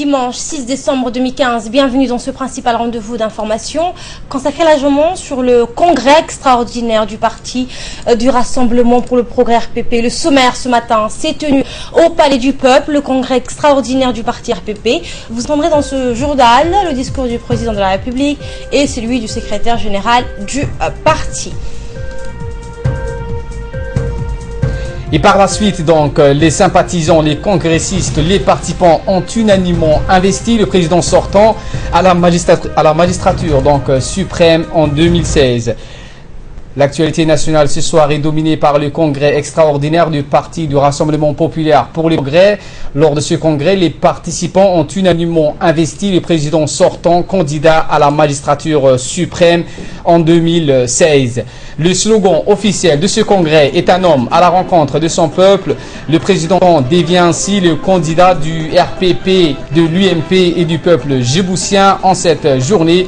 dimanche 6 décembre 2015. Bienvenue dans ce principal rendez-vous d'information consacré largement sur le congrès extraordinaire du parti du Rassemblement pour le Progrès RPP. Le sommaire ce matin s'est tenu au Palais du Peuple, le congrès extraordinaire du parti RPP. Vous entendrez dans ce journal le discours du président de la République et celui du secrétaire général du parti. Et par la suite, donc, les sympathisants, les congressistes, les participants ont unanimement investi le président sortant à la magistrature suprême en 2016. L'actualité nationale ce soir est dominée par le congrès extraordinaire du Parti du Rassemblement populaire pour le progrès. Lors de ce congrès, les participants ont unanimement investi le président sortant candidat à la magistrature suprême en 2016. Le slogan officiel de ce congrès est un homme à la rencontre de son peuple. Le président devient ainsi le candidat du RPP, de l'UMP et du peuple djiboutien en cette journée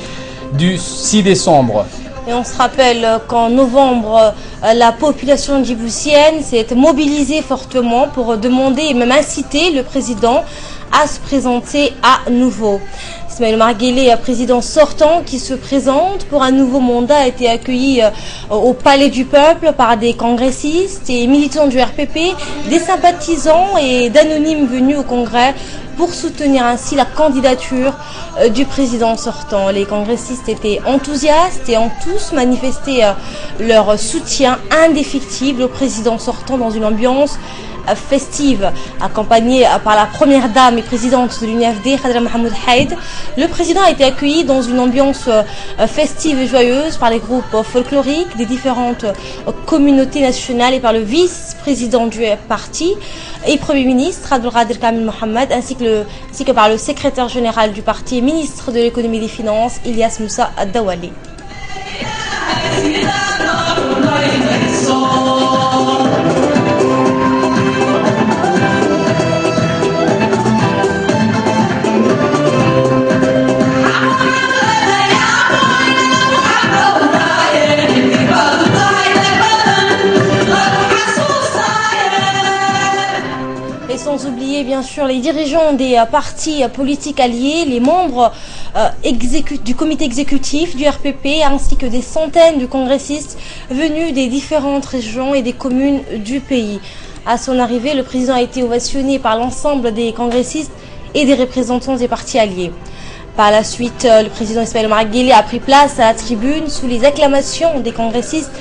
du 6 décembre. Et on se rappelle qu'en novembre, la population djiboutienne s'est mobilisée fortement pour demander et même inciter le président à se présenter à nouveau. Ismaël Omar Guelleh, président sortant qui se présente pour un nouveau mandat, a été accueilli au Palais du Peuple par des congressistes et militants du RPP, des sympathisants et d'anonymes venus au congrès pour soutenir ainsi la candidature du président sortant. Les congressistes étaient enthousiastes et ont tous manifesté leur soutien indéfectible au président sortant dans une ambiance festive, accompagné par la première dame et présidente de l'UNFD, Khadra Mohamed Haïd. Le président a été accueilli dans une ambiance festive et joyeuse par les groupes folkloriques des différentes communautés nationales et par le vice-président du parti et Premier ministre Abdelkader Kamil Mohamed ainsi que par le secrétaire général du parti et ministre de l'économie et des finances Ilyas Moussa Dawali. Sans oublier bien sûr les dirigeants des partis politiques alliés, les membres du comité exécutif du RPP ainsi que des centaines de congressistes venus des différentes régions et des communes du pays. À son arrivée, le président a été ovationné par l'ensemble des congressistes et des représentants des partis alliés. Par la suite, le président Ismaël Omar Guelleh a pris place à la tribune sous les acclamations des congressistes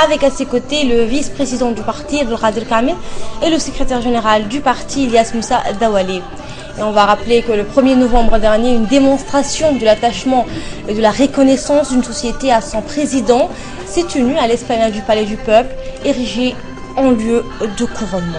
avec à ses côtés le vice-président du parti, Abdelkader Kamil, et le secrétaire général du parti, Ilyas Moussa Dawali. Et on va rappeler que le 1er novembre dernier, une démonstration de l'attachement et de la reconnaissance d'une société à son président s'est tenue à l'esplanade du Palais du Peuple, érigée en lieu de couronnement.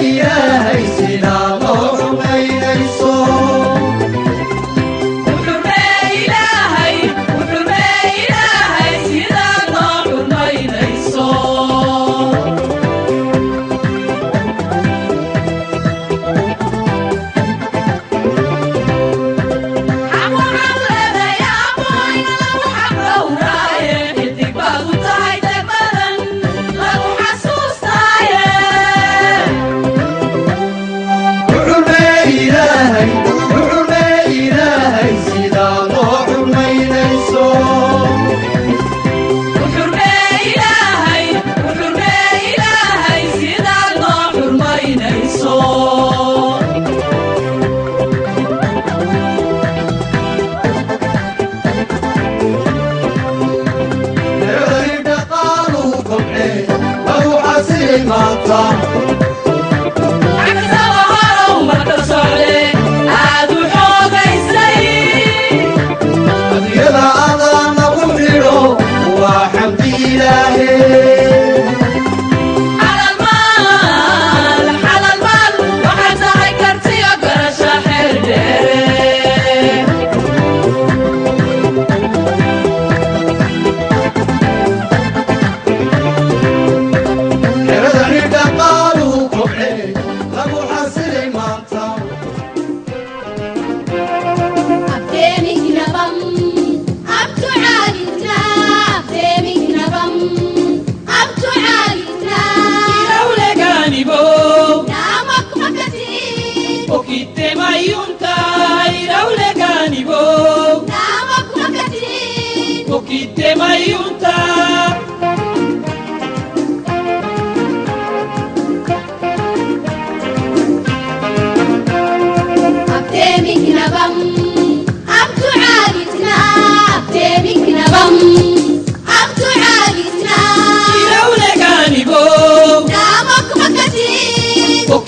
Ilaahay sida loo rumaynayso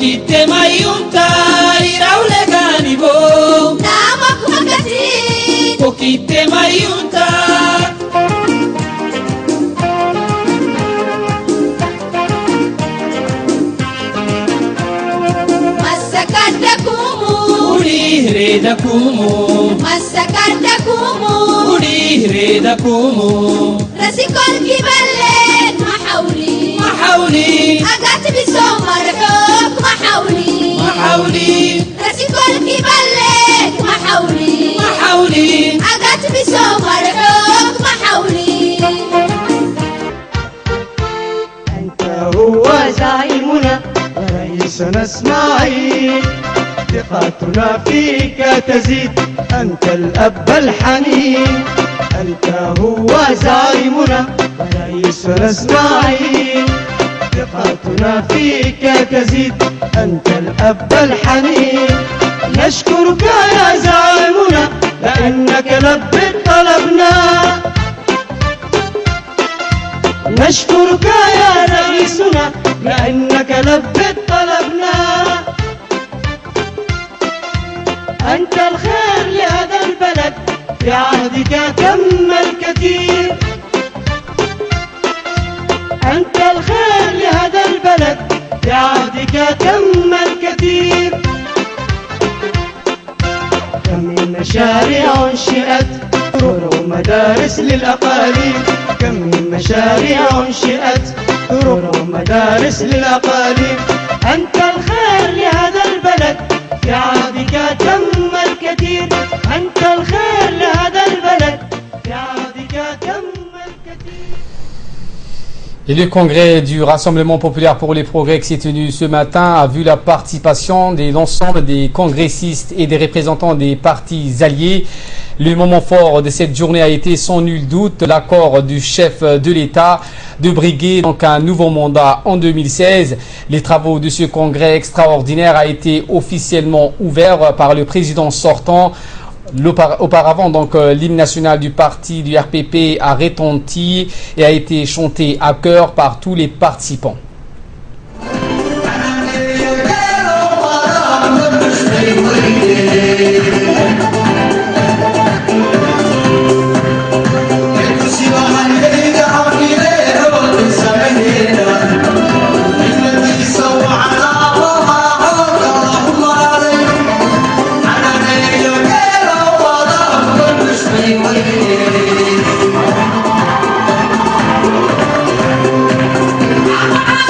Pokite mayunta iraule ganibo Nama kumakasi Pokite mayunta Masakada kumu Uri reda kumu Masakada kumu Uri reda kumu Rasikol kibalet mahawli Mahawli Agat bisomar huk mahawli Mahawli Rasikol kibalet mahawli Mahawli Agat bisomar huk mahawli أنت هو زعيمنا ورئيسنا اسماعيل ثقتنا فيك تزيد أنت الأب الحنين أنت هو زعيمنا ورئيسنا اسماعيل ثقتنا فيك تزيد أنت الأب الحنين نشكرك يا زعيمنا لأنك لبيت طلبنا نشكرك يا رئيسنا لأنك لبيت طلبنا أنت الخير لهذا البلد في عهدك تم الكثير أنت الخير لهذا البلد في عهدك تم الكثير كم من مشاريع أنشئت طرق ومدارس للأقاليم كم من مشاريع أنشئت طرق ومدارس للأقاليم أنت الخير لهذا البلد في عهدك تم الكثير أنت الخير لهذا البلد في عهدك تم الكثير. Et le congrès du Rassemblement populaire pour les progrès qui s'est tenu ce matin a vu la participation de l'ensemble des congressistes et des représentants des partis alliés. Le moment fort de cette journée a été sans nul doute l'accord du chef de l'État de briguer donc un nouveau mandat en 2016. Les travaux de ce congrès extraordinaire a été officiellement ouvert par le président sortant. Auparavant, donc, l'hymne national du parti du RPP a retenti et a été chanté à chœur par tous les participants. Thank you.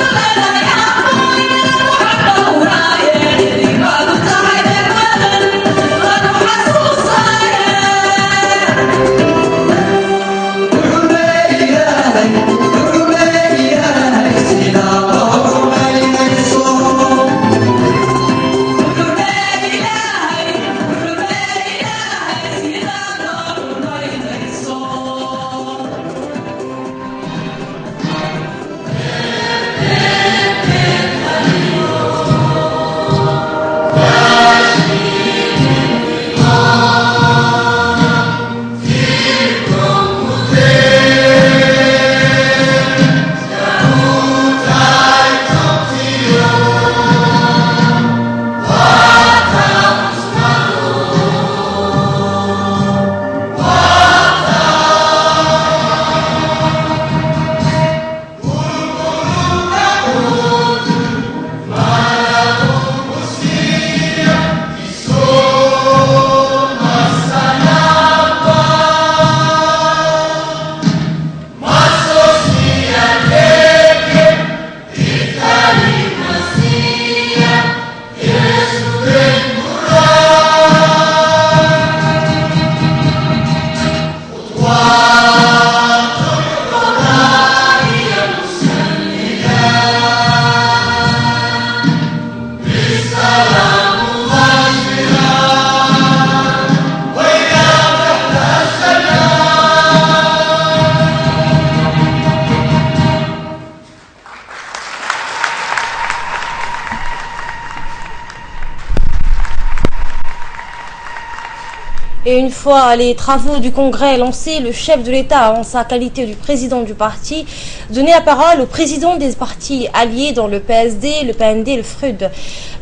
Et une fois les travaux du Congrès lancés, le chef de l'État, en sa qualité du président du parti, donnait la parole au président des partis alliés dans le PSD, le PND et le FRUD.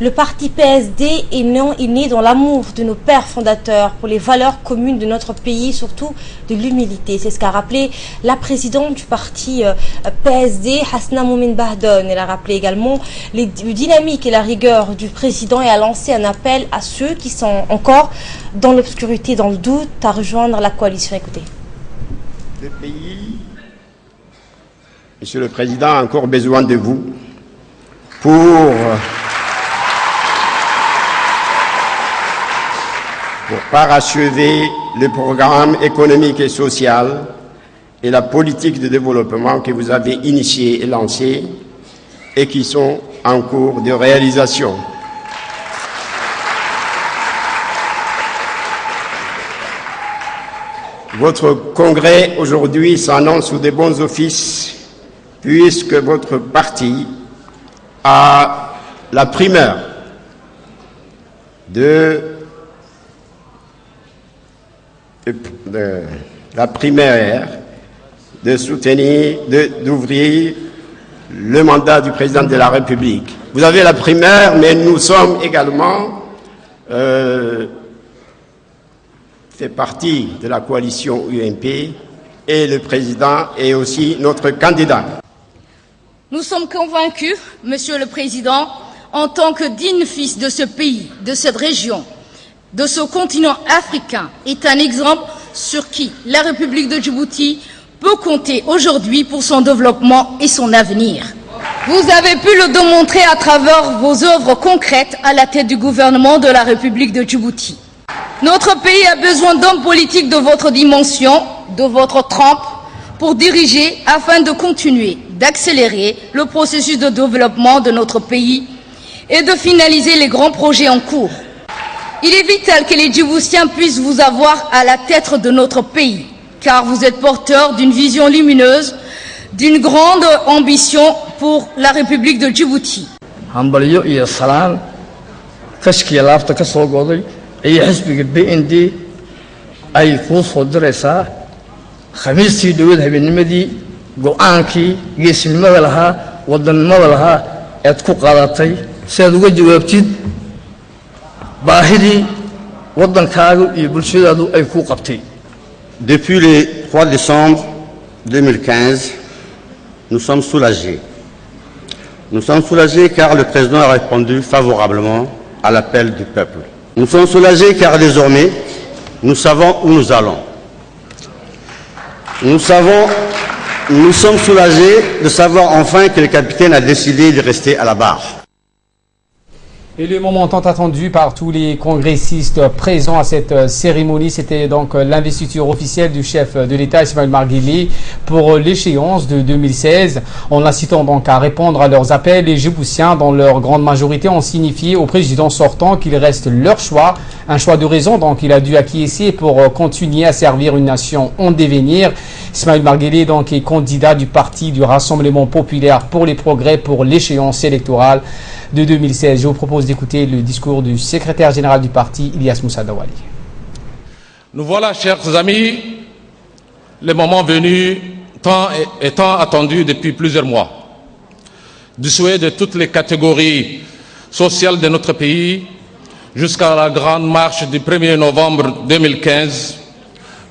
Le parti PSD est né dans l'amour de nos pères fondateurs pour les valeurs communes de notre pays, surtout de l'humilité. C'est ce qu'a rappelé la présidente du parti PSD, Hasna Moumin Bahdon. Elle a rappelé également le dynamique et la rigueur du président et a lancé un appel à ceux qui sont encore dans l'obscurité, dans le doute, à rejoindre la coalition. Écoutez. Le pays, Monsieur le Président, a encore besoin de vous pour parachever le programme économique et social et la politique de développement que vous avez initié et lancé et qui sont en cours de réalisation. Votre congrès aujourd'hui s'annonce sous de bons offices puisque votre parti a la primeur de soutenir, d'ouvrir le mandat du président de la République. Vous avez la primeur, mais nous sommes également fait partie de la coalition UMP et le président est aussi notre candidat. Nous sommes convaincus, Monsieur le Président, en tant que digne fils de ce pays, de cette région, de ce continent africain, est un exemple sur qui la République de Djibouti peut compter aujourd'hui pour son développement et son avenir. Vous avez pu le démontrer à travers vos œuvres concrètes à la tête du gouvernement de la République de Djibouti. Notre pays a besoin d'hommes politiques de votre dimension, de votre trempe, pour diriger afin de continuer, d'accélérer le processus de développement de notre pays et de finaliser les grands projets en cours. Il est vital que les Djiboutiens puissent vous avoir à la tête de notre pays, car vous êtes porteur d'une vision lumineuse, d'une grande ambition pour la République de Djibouti. ay xisbiga BND ay ku soo diraysaa khamiistii dhawad habeennimadii go'aankii geesinimada lahaa wadannimada lahaa eed ku qaadatay si aad uga jawaabtid baahidii waddankaagu iyo bulshadaadu ay ku qabtay. Depuis le 3 décembre 2015, nous sommes soulagés. Nous sommes soulagés car le président a répondu favorablement à l'appel du peuple. Nous sommes soulagés car désormais, nous savons où nous allons. Nous sommes soulagés de savoir enfin que le capitaine a décidé de rester à la barre. Et le moment tant attendu par tous les congressistes présents à cette cérémonie, c'était donc l'investiture officielle du chef de l'État, Ismaël Marguili, pour l'échéance de 2016. En incitant donc à répondre à leurs appels, les Djiboutiens, dans leur grande majorité, ont signifié au président sortant qu'il reste leur choix, un choix de raison, donc il a dû acquiescer pour continuer à servir une nation en devenir. Ismaël Marguili donc est candidat du parti du Rassemblement populaire pour les progrès pour l'échéance électorale de 2016. Je vous propose d'écouter le discours du secrétaire général du parti, Ilyas Moussa Dawali. Nous voilà, chers amis, le moment venu, étant attendu depuis plusieurs mois, du souhait de toutes les catégories sociales de notre pays, jusqu'à la grande marche du 1er novembre 2015,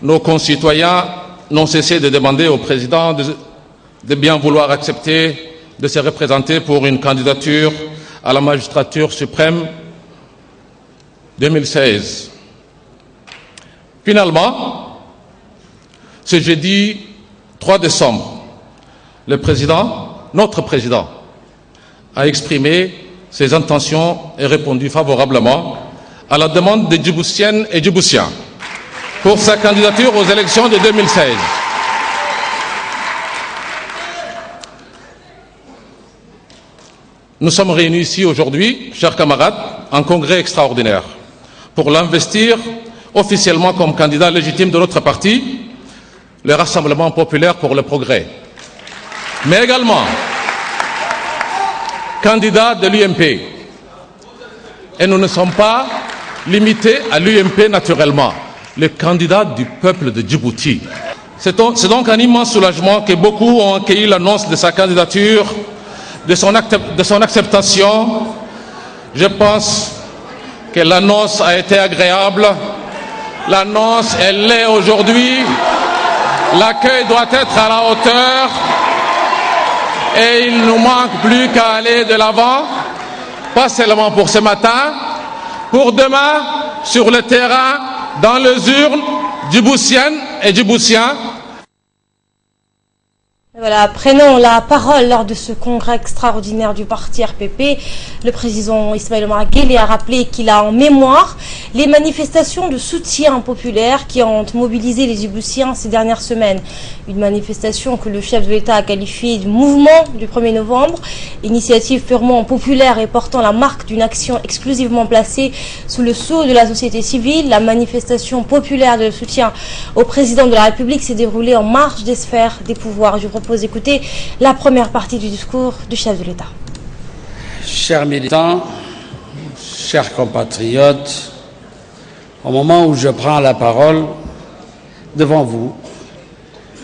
nos concitoyens n'ont cessé de demander au président de bien vouloir accepter de se représenter pour une candidature à la magistrature suprême 2016. Finalement, ce jeudi 3 décembre, notre président, a exprimé ses intentions et répondu favorablement à la demande des Djiboutiennes et Djiboutiens pour sa candidature aux élections de 2016. Nous sommes réunis ici aujourd'hui, chers camarades, en congrès extraordinaire, pour l'investir officiellement comme candidat légitime de notre parti, le Rassemblement populaire pour le progrès, mais également candidat de l'UMP. Et nous ne sommes pas limités à l'UMP naturellement. le candidat du peuple de Djibouti. C'est donc un immense soulagement que beaucoup ont accueilli l'annonce de sa candidature, de son acceptation. Je pense que l'annonce a été agréable. L'annonce, elle l'est aujourd'hui. L'accueil doit être à la hauteur. Et il ne nous manque plus qu'à aller de l'avant, pas seulement pour ce matin, pour demain, sur le terrain, dans les urnes djiboutiennes et djiboutiens. Voilà, prenons la parole lors de ce congrès extraordinaire du parti RPP. Le président Ismaïla Omar Guelleh a rappelé qu'il a en mémoire les manifestations de soutien populaire qui ont mobilisé les Djiboutiens ces dernières semaines. Une manifestation que le chef de l'État a qualifiée de mouvement du 1er novembre, initiative purement populaire et portant la marque d'une action exclusivement placée sous le sceau de la société civile. La manifestation populaire de soutien au président de la République s'est déroulée en marge des sphères des pouvoirs. Je propose d'écouter la première partie du discours du chef de l'État. Chers militants, chers compatriotes, au moment où je prends la parole devant vous,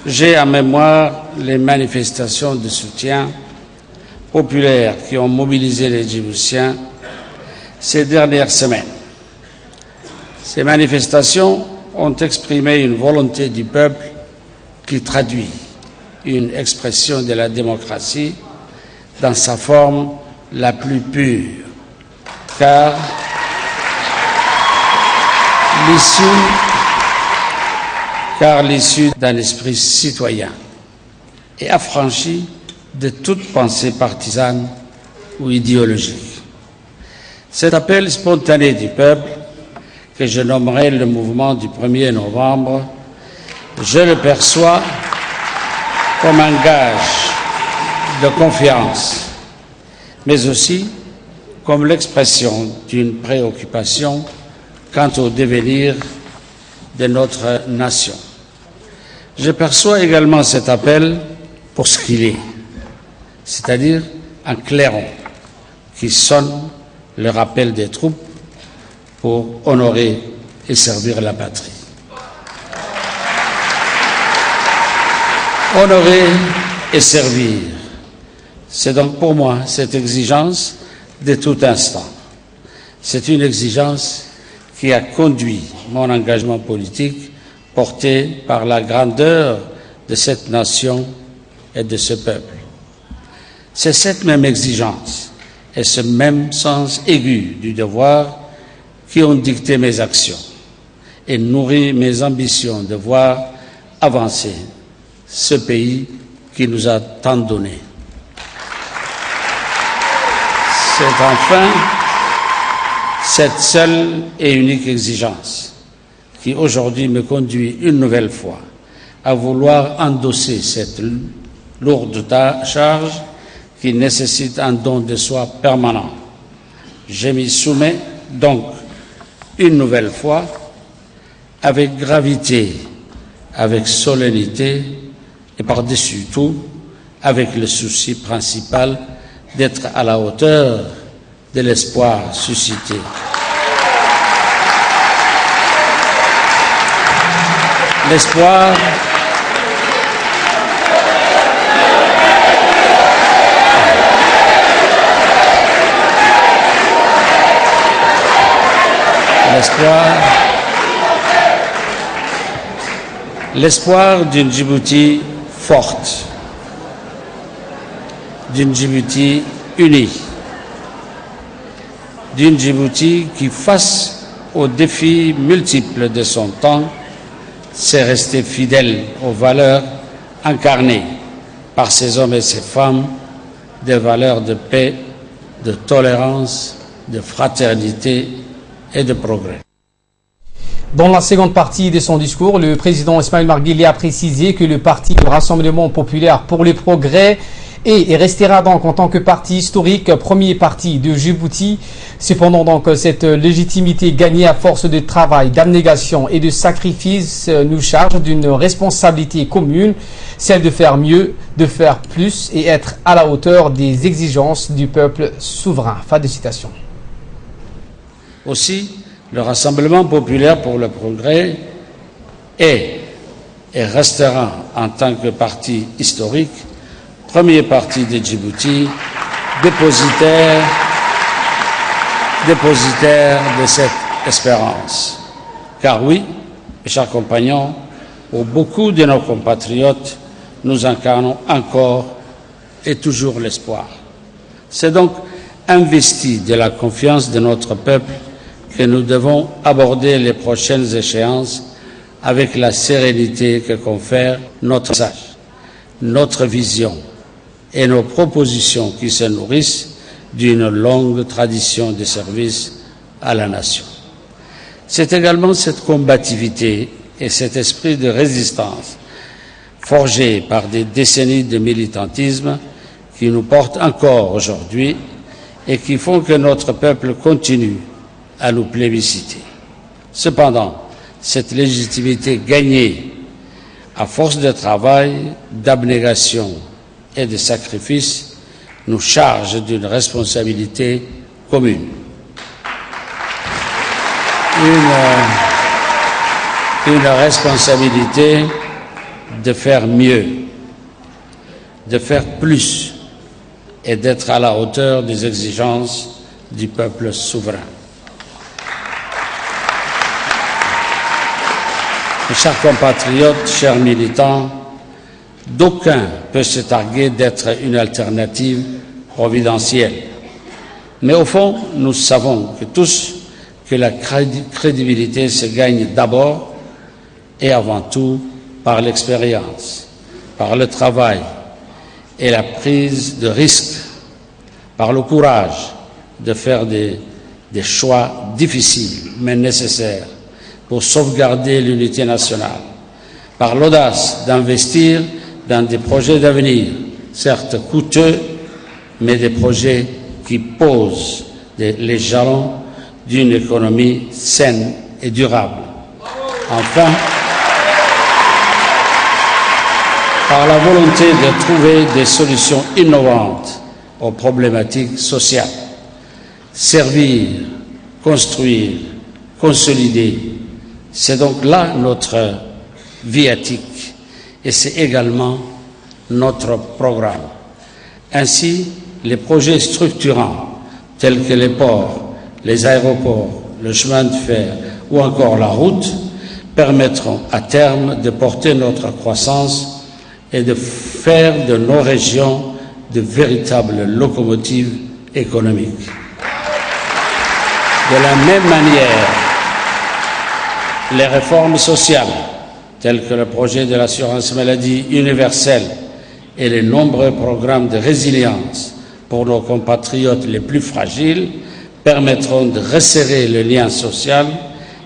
j'ai en mémoire les manifestations de soutien populaire qui ont mobilisé les Djiboutiens ces dernières semaines. Ces manifestations ont exprimé une volonté du peuple qui traduit une expression de la démocratie dans sa forme la plus pure, car l'issue d'un esprit citoyen et affranchi de toute pensée partisane ou idéologique. Cet appel spontané du peuple, que je nommerai le mouvement du 1er novembre, je le perçois comme un gage de confiance, mais aussi comme l'expression d'une préoccupation quant au devenir de notre nation. Je perçois également cet appel pour ce qu'il est, c'est-à-dire un clairon qui sonne le rappel des troupes pour honorer et servir la patrie. Honorer et servir, c'est donc pour moi cette exigence de tout instant. C'est une exigence qui a conduit mon engagement politique porté par la grandeur de cette nation et de ce peuple. C'est cette même exigence et ce même sens aigu du devoir qui ont dicté mes actions et nourri mes ambitions de voir avancer ce pays qui nous a tant donné. C'est enfin cette seule et unique exigence qui aujourd'hui me conduit une nouvelle fois à vouloir endosser cette lourde charge qui nécessite un don de soi permanent. Je m'y soumets donc une nouvelle fois avec gravité, avec solennité et par-dessus tout avec le souci principal d'être à la hauteur de l'espoir suscité. L'espoir d'une Djibouti forte, d'une Djibouti unie, d'une Djibouti qui, face aux défis multiples de son temps, s'est restée fidèle aux valeurs incarnées par ces hommes et ces femmes, des valeurs de paix, de tolérance, de fraternité et de progrès. Dans la seconde partie de son discours, le président Ismaïla Omar Guelleh a précisé que le parti du Rassemblement populaire pour le progrès est et restera donc en tant que parti historique, premier parti de Djibouti. Cependant, donc, cette légitimité gagnée à force de travail, d'abnégation et de sacrifice nous charge d'une responsabilité commune, celle de faire mieux, de faire plus et être à la hauteur des exigences du peuple souverain. Fin de citation. Aussi, le Rassemblement populaire pour le progrès est et restera en tant que parti historique, premier parti de Djibouti, dépositaire de cette espérance. Car oui, mes chers compagnons, pour beaucoup de nos compatriotes, nous incarnons encore et toujours l'espoir. C'est donc investi de la confiance de notre peuple que nous devons aborder les prochaines échéances avec la sérénité que confère notre message, notre vision et nos propositions qui se nourrissent d'une longue tradition de service à la nation. C'est également cette combativité et cet esprit de résistance forgés par des décennies de militantisme qui nous portent encore aujourd'hui et qui font que notre peuple continue à nous plébisciter. Cependant, cette légitimité gagnée à force de travail, d'abnégation et de sacrifice nous charge d'une responsabilité commune. Une responsabilité de faire mieux, de faire plus et d'être à la hauteur des exigences du peuple souverain. Mes chers compatriotes, chers militants, d'aucuns peut se targuer d'être une alternative providentielle. Mais au fond, nous savons que tous que la crédibilité se gagne d'abord et avant tout par l'expérience, par le travail et la prise de risque, par le courage de faire des choix difficiles mais nécessaires pour sauvegarder l'unité nationale, par l'audace d'investir dans des projets d'avenir, certes coûteux, mais des projets qui posent les jalons d'une économie saine et durable. Enfin, par la volonté de trouver des solutions innovantes aux problématiques sociales, servir, construire, consolider, c'est donc là notre viatique et c'est également notre programme. Ainsi, les projets structurants tels que les ports, les aéroports, le chemin de fer ou encore la route permettront à terme de porter notre croissance et de faire de nos régions de véritables locomotives économiques. De la même manière, les réformes sociales, telles que le projet de l'assurance maladie universelle et les nombreux programmes de résilience pour nos compatriotes les plus fragiles, permettront de resserrer le lien social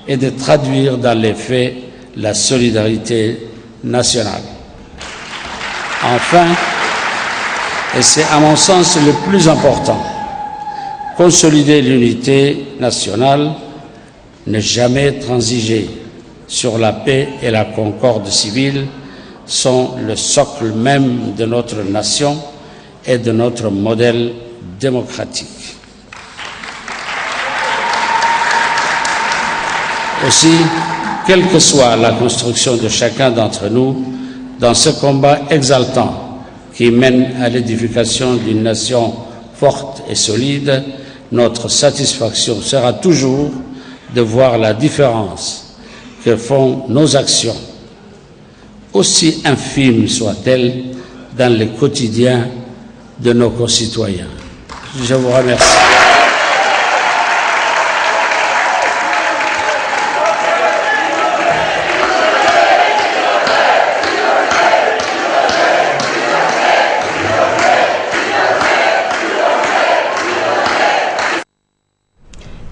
et de traduire dans les faits la solidarité nationale. Enfin, et c'est à mon sens le plus important, consolider l'unité nationale, ne jamais transiger sur la paix et la concorde civile sont le socle même de notre nation et de notre modèle démocratique. Aussi, quelle que soit la construction de chacun d'entre nous, dans ce combat exaltant qui mène à l'édification d'une nation forte et solide, notre satisfaction sera toujours de voir la différence que font nos actions, aussi infimes soient-elles, dans le quotidien de nos concitoyens. Je vous remercie.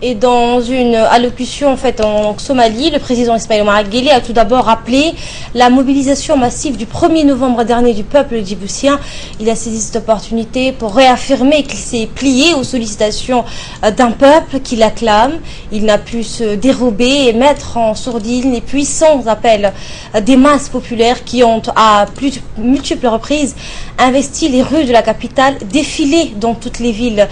Et dans une allocution en fait en Somalie, le président Ismaïl Omar Guelleh a tout d'abord rappelé la mobilisation massive du 1er novembre dernier du peuple djiboutien. Il a saisi cette opportunité pour réaffirmer qu'il s'est plié aux sollicitations d'un peuple qui l'acclame. Il n'a pu se dérober et mettre en sourdine les puissants appels des masses populaires qui ont à multiples reprises investi les rues de la capitale, défilé dans toutes les villes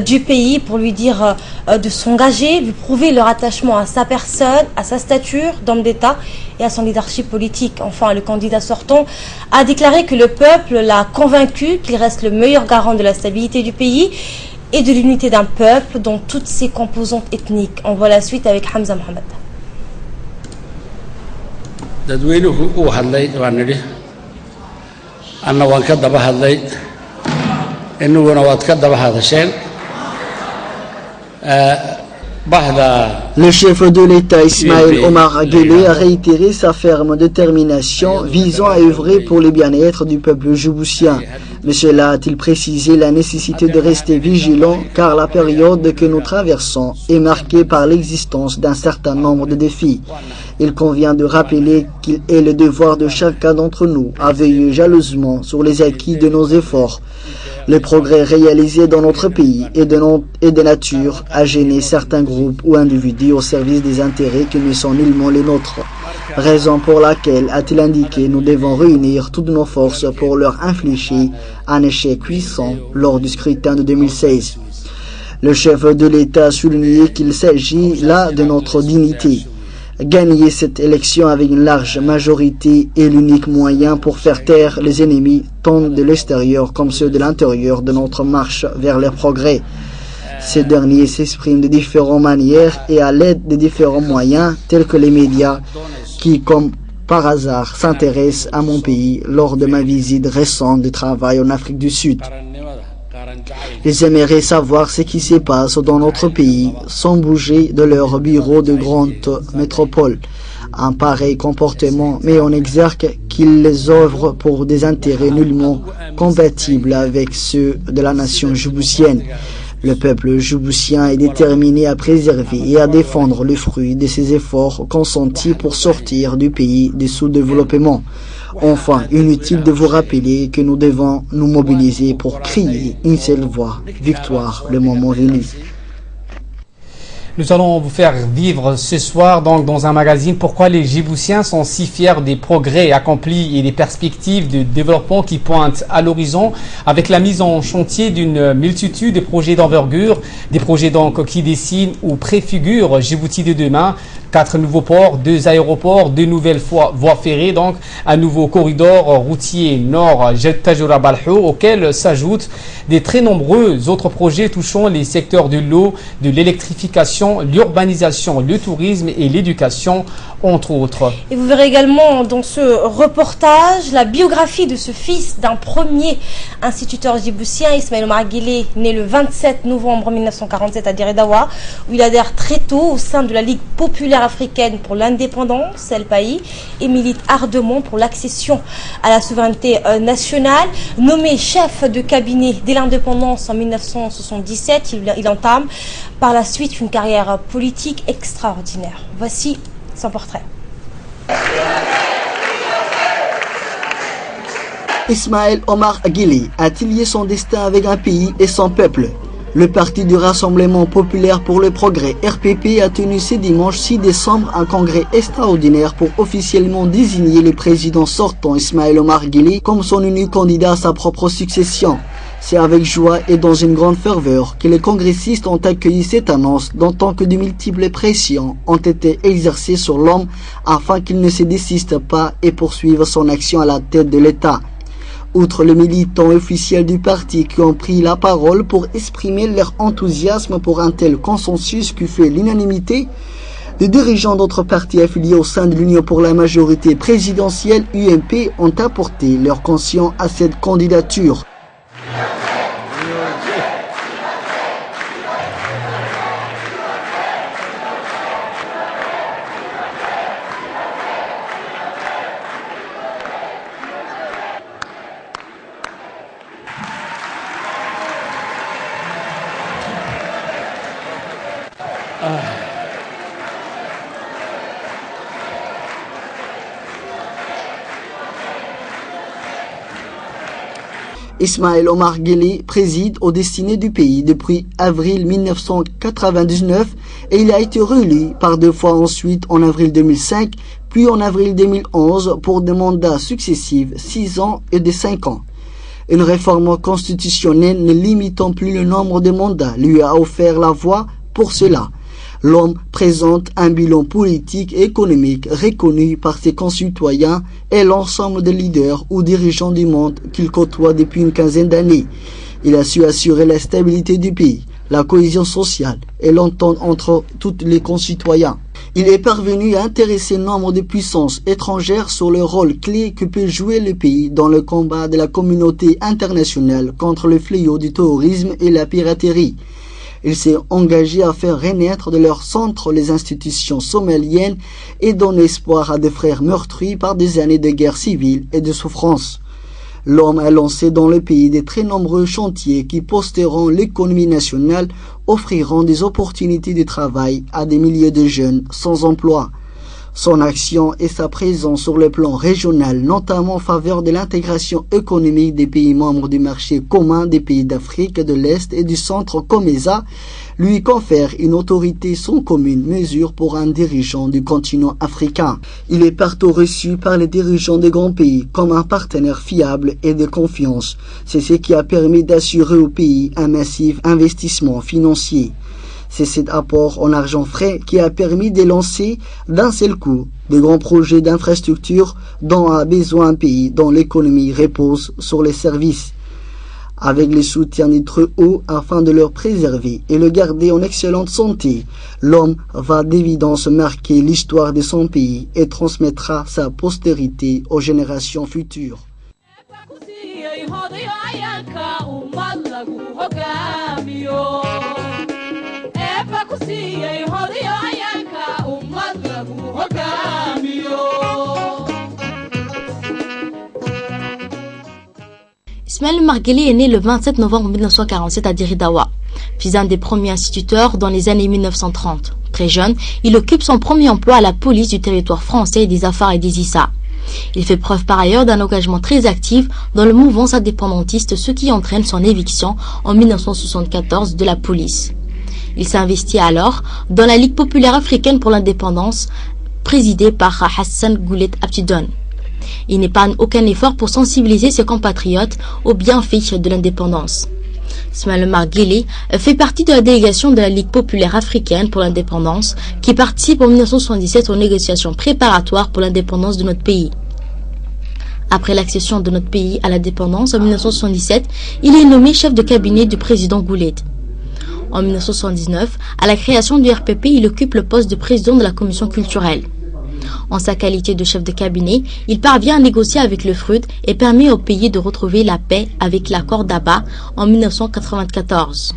du pays pour lui dire de son s'engager, lui prouver leur attachement à sa personne, à sa stature d'homme d'État et à son leadership politique. Enfin, le candidat sortant a déclaré que le peuple l'a convaincu qu'il reste le meilleur garant de la stabilité du pays et de l'unité d'un peuple dans toutes ses composantes ethniques. On voit la suite avec Hamza Mohamed. dadweynuhu uu hadlay waan nidhi anna waan ka daba hadlay inaguna waad ka daba hadasheen Le chef de l'État Ismaël Omar Guelleh a réitéré sa ferme détermination visant à œuvrer pour le bien-être du peuple djiboutien. Mais cela a-t-il précisé la nécessité de rester vigilant car la période que nous traversons est marquée par l'existence d'un certain nombre de défis. Il convient de rappeler qu'il est le devoir de chacun d'entre nous à veiller jalousement sur les acquis de nos efforts. Le progrès réalisé dans notre pays et de nature à gêner certains groupes ou individus au service des intérêts qui ne sont nullement les nôtres. Raison pour laquelle, a-t-il indiqué, nous devons réunir toutes nos forces pour leur infliger un échec puissant lors du scrutin de 2016. Le chef de l'État a souligné qu'il s'agit là de notre dignité. Gagner cette élection avec une large majorité est l'unique moyen pour faire taire les ennemis tant de l'extérieur comme ceux de l'intérieur de notre marche vers le progrès. Ces derniers s'expriment de différentes manières et à l'aide de différents moyens tels que les médias qui, comme par hasard, s'intéressent à mon pays lors de ma visite récente de travail en Afrique du Sud. Ils aimeraient savoir ce qui se passe dans notre pays sans bouger de leur bureau de grande métropole. Un pareil comportement met en exergue qu'ils les œuvrent pour des intérêts nullement compatibles avec ceux de la nation djiboutienne. Le peuple djiboutien est déterminé à préserver et à défendre le fruit de ses efforts consentis pour sortir du pays du sous-développement. Enfin, inutile de vous rappeler que nous devons nous mobiliser pour crier une seule voix. Victoire, le moment venu. Nous allons vous faire vivre ce soir donc dans un magazine pourquoi les Djiboutiens sont si fiers des progrès accomplis et des perspectives de développement qui pointent à l'horizon avec la mise en chantier d'une multitude de projets d'envergure, des projets donc qui dessinent ou préfigurent Djibouti de demain. 4 nouveaux ports, 2 aéroports, 2 nouvelles voies ferrées, donc un nouveau corridor routier nord Tajoura Balhou, auquel s'ajoutent des très nombreux autres projets touchant les secteurs de l'eau, de l'électrification, l'urbanisation, le tourisme et l'éducation, entre autres. Et vous verrez également dans ce reportage la biographie de ce fils d'un premier instituteur djiboutien, Ismaël Omar Guelleh, né le 27 novembre 1947 à Dire-et-Dawa, où il adhère très tôt au sein de la Ligue populaire africaine pour l'indépendance, El Pays, et milite ardemment pour l'accession à la souveraineté nationale. Nommé chef de cabinet dès l'indépendance en 1977, il entame par la suite une carrière politique extraordinaire. Voici son portrait. Ismaël Omar Guelleh a-t-il lié son destin avec un pays et son peuple? Le Parti du Rassemblement Populaire pour le Progrès, RPP, a tenu ce dimanche 6 décembre un congrès extraordinaire pour officiellement désigner le président sortant Ismaël Omar Guelleh comme son unique candidat à sa propre succession. C'est avec joie et dans une grande ferveur que les congressistes ont accueilli cette annonce, d'autant que de multiples pressions ont été exercées sur l'homme afin qu'il ne se désiste pas et poursuive son action à la tête de l'État. Outre les militants officiels du parti qui ont pris la parole pour exprimer leur enthousiasme pour un tel consensus qui fait l'unanimité, les dirigeants d'autres partis affiliés au sein de l'Union pour la majorité présidentielle UMP ont apporté leur caution à cette candidature. Ismaël Omar Guelleh préside aux destinées du pays depuis avril 1999 et il a été réélu par 2 fois ensuite en avril 2005 puis en avril 2011 pour des mandats successifs 6 ans et de 5 ans. Une réforme constitutionnelle ne limitant plus le nombre de mandats lui a offert la voie pour cela. L'homme présente un bilan politique et économique reconnu par ses concitoyens et l'ensemble des leaders ou dirigeants du monde qu'il côtoie depuis une quinzaine d'années. Il a su assurer la stabilité du pays, la cohésion sociale et l'entente entre tous les concitoyens. Il est parvenu à intéresser nombre de puissances étrangères sur le rôle clé que peut jouer le pays dans le combat de la communauté internationale contre le fléau du terrorisme et la piraterie. Il s'est engagé à faire renaître de leur centre les institutions somaliennes et donner espoir à des frères meurtris par des années de guerre civile et de souffrance. L'homme a lancé dans le pays de très nombreux chantiers qui posteront l'économie nationale, offriront des opportunités de travail à des milliers de jeunes sans emploi. Son action et sa présence sur le plan régional, notamment en faveur de l'intégration économique des pays membres du marché commun des pays d'Afrique de l'Est et du centre COMESA, lui confère une autorité sans commune mesure pour un dirigeant du continent africain. Il est partout reçu par les dirigeants des grands pays comme un partenaire fiable et de confiance. C'est ce qui a permis d'assurer au pays un massif investissement financier. C'est cet apport en argent frais qui a permis de lancer d'un seul coup de grands projets d'infrastructure dont a besoin un pays dont l'économie repose sur les services. Avec le soutien des très hauts afin de leur préserver et le garder en excellente santé, l'homme va d'évidence marquer l'histoire de son pays et transmettra sa postérité aux générations futures. Ismaël Marguelé est né le 27 novembre 1947 à Diridawa, fils d'un des premiers instituteurs dans les années 1930. Très jeune, il occupe son premier emploi à la police du territoire français des Afars et des Issa. Il fait preuve par ailleurs d'un engagement très actif dans le mouvement indépendantiste, ce qui entraîne son éviction en 1974 de la police. Il s'investit alors dans la Ligue populaire africaine pour l'indépendance, présidée par Hassan Goulet Abtidon. Il n'épargne aucun effort pour sensibiliser ses compatriotes aux bienfaits de l'indépendance. Ismaël Marguelé fait partie de la délégation de la Ligue populaire africaine pour l'indépendance qui participe en 1977 aux négociations préparatoires pour l'indépendance de notre pays. Après l'accession de notre pays à l'indépendance en 1977, il est nommé chef de cabinet du président Goulet. En 1979, à la création du RPP, il occupe le poste de président de la commission culturelle. En sa qualité de chef de cabinet, il parvient à négocier avec le FRUD et permet au pays de retrouver la paix avec l'accord d'Aba en 1994.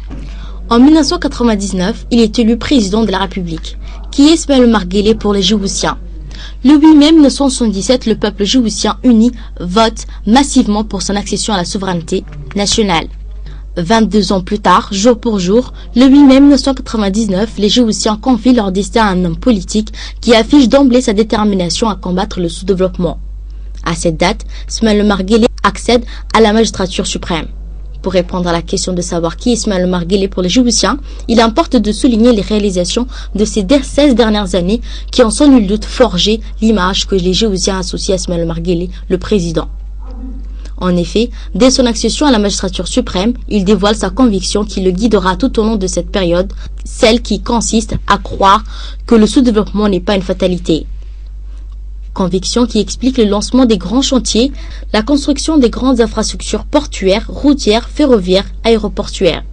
En 1999, il est élu président de la République, qui est Ismaël Marguelé pour les Djiboutiens. Le 8 mai 1977, le peuple djiboutien uni vote massivement pour son accession à la souveraineté nationale. 22 ans plus tard, jour pour jour, le 8 mai 1999, les Djiboutiens confient leur destin à un homme politique qui affiche d'emblée sa détermination à combattre le sous-développement. À cette date, Ismaël Marguelé accède à la magistrature suprême. Pour répondre à la question de savoir qui est Ismaël Marguelé pour les Djiboutiens, il importe de souligner les réalisations de ces 16 dernières années qui ont sans nul doute forgé l'image que les Djiboutiens associent à Ismaël Marguelé, le président. En effet, dès son accession à la magistrature suprême, il dévoile sa conviction qui le guidera tout au long de cette période, celle qui consiste à croire que le sous-développement n'est pas une fatalité. Conviction qui explique le lancement des grands chantiers, la construction des grandes infrastructures portuaires, routières, ferroviaires, aéroportuaires.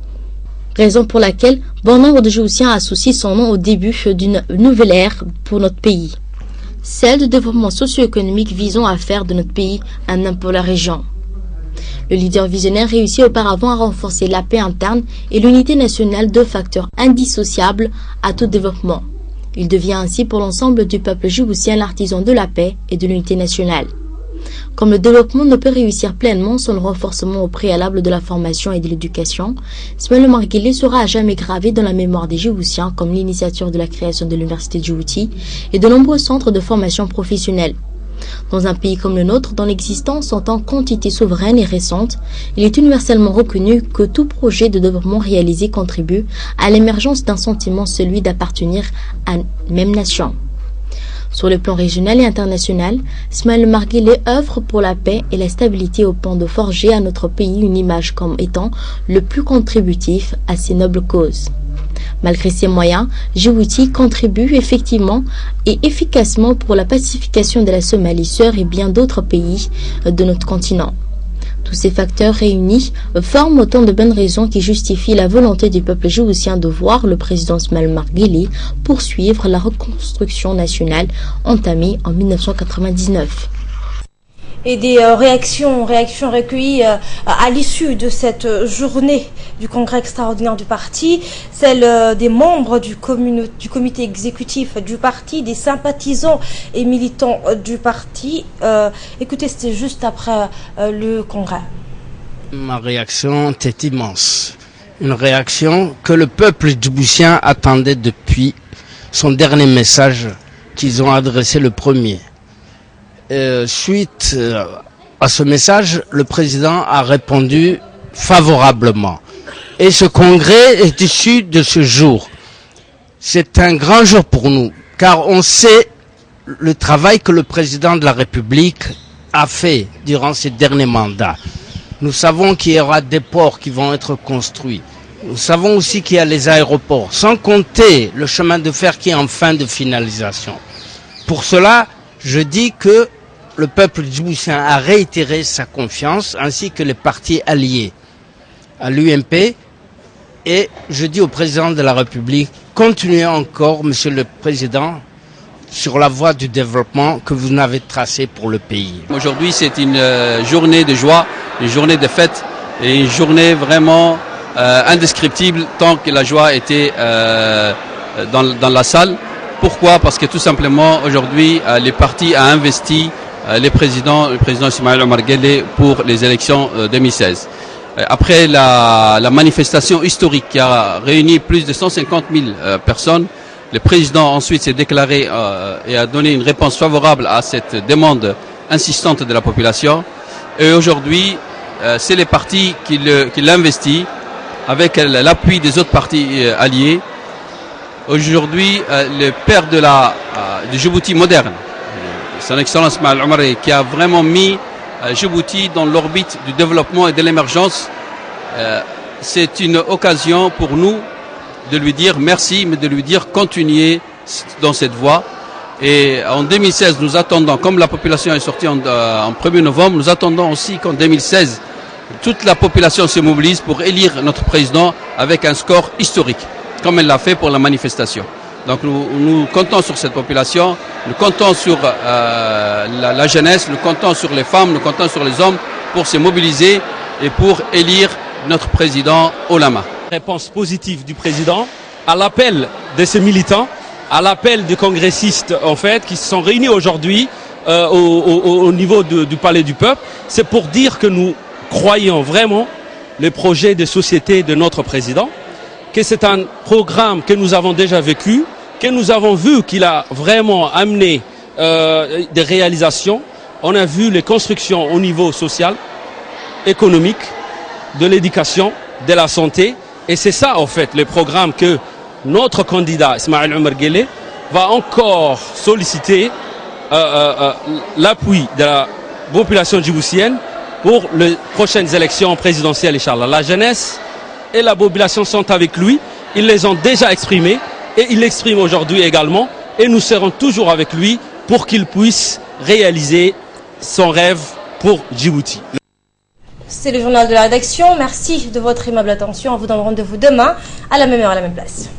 Raison pour laquelle bon nombre de Djiboutiens associent son nom au début d'une nouvelle ère pour notre pays. Celle de développement socio-économique visant à faire de notre pays un homme pour la région. Le leader visionnaire réussit auparavant à renforcer la paix interne et l'unité nationale, deux facteurs indissociables à tout développement. Il devient ainsi pour l'ensemble du peuple djiboutien l'artisan de la paix et de l'unité nationale. Comme le développement ne peut réussir pleinement sans le renforcement au préalable de la formation et de l'éducation, Ismaël Marguelé sera à jamais gravé dans la mémoire des Djiboutiens comme l'initiateur de la création de l'université de Djibouti et de nombreux centres de formation professionnelle. Dans un pays comme le nôtre, dont l'existence en tant qu'entité souveraine est récente, il est universellement reconnu que tout projet de développement réalisé contribue à l'émergence d'un sentiment, celui d'appartenir à une même nation. Sur le plan régional et international, Ismaël Marguelé œuvre pour la paix et la stabilité au point de forger à notre pays une image comme étant le plus contributif à ces nobles causes. Malgré ces moyens, Djibouti contribue effectivement et efficacement pour la pacification de la Somalie sœur et bien d'autres pays de notre continent. Tous ces facteurs réunis forment autant de bonnes raisons qui justifient la volonté du peuple djiboutien de voir le président Ismaël Omar Guelleh poursuivre la reconstruction nationale entamée en 1999. Et des réactions recueillies à l'issue de cette journée du congrès extraordinaire du parti, celles des membres du comité exécutif du parti, des sympathisants et militants du parti. Écoutez, c'était juste après le congrès. Ma réaction était immense. Une réaction que le peuple djiboutien attendait depuis son dernier message qu'ils ont adressé le premier. Suite à ce message, le président a répondu favorablement. Et ce congrès est issu de ce jour. C'est un grand jour pour nous, car on sait le travail que le président de la République a fait durant ses derniers mandats. Nous savons qu'il y aura des ports qui vont être construits. Nous savons aussi qu'il y a les aéroports, sans compter le chemin de fer qui est en fin de finalisation. Pour cela, je dis que le peuple djiboutien a réitéré sa confiance, ainsi que les partis alliés à l'UMP. Et je dis au président de la République, continuez encore, monsieur le président, sur la voie du développement que vous n'avez tracée pour le pays. Aujourd'hui, c'est une journée de joie, une journée de fête et une journée vraiment indescriptible tant que la joie était dans la salle. Pourquoi? Parce que tout simplement, aujourd'hui, les partis ont investi le président Ismaël Omar Guelleh pour les élections 2016. Après la manifestation historique qui a réuni plus de 150 000 personnes, le président ensuite s'est déclaré et a donné une réponse favorable à cette demande insistante de la population. Et aujourd'hui, c'est les partis qui l'investissent avec l'appui des autres partis alliés. Aujourd'hui, le père du Djibouti moderne, son Excellence Ismaël Omar, qui a vraiment mis Djibouti dans l'orbite du développement et de l'émergence, c'est une occasion pour nous de lui dire merci, mais de lui dire continuez dans cette voie. Et en 2016, nous attendons, comme la population est sortie en 1er novembre, nous attendons aussi qu'en 2016, toute la population se mobilise pour élire notre président avec un score historique, comme elle l'a fait pour la manifestation. Donc nous comptons sur cette population, nous comptons sur la jeunesse, nous comptons sur les femmes, nous comptons sur les hommes pour se mobiliser et pour élire notre président Olama. Réponse positive du président à l'appel de ses militants, à l'appel des congressistes en fait qui se sont réunis aujourd'hui au niveau du Palais du Peuple. C'est pour dire que nous croyons vraiment le projet de société de notre président, que c'est un programme que nous avons déjà vécu, que nous avons vu qu'il a vraiment amené des réalisations. On a vu les constructions au niveau social, économique, de l'éducation, de la santé. Et c'est ça, en fait, le programme que notre candidat, Ismaël Omar Guelleh, va encore solliciter l'appui de la population djiboutienne pour les prochaines élections présidentielles, Inch'Allah. La jeunesse et la population sont avec lui. Ils les ont déjà exprimés et ils l'expriment aujourd'hui également. Et nous serons toujours avec lui pour qu'il puisse réaliser son rêve pour Djibouti. C'est le journal de la rédaction. Merci de votre aimable attention. On vous donne rendez-vous demain à la même heure, à la même place.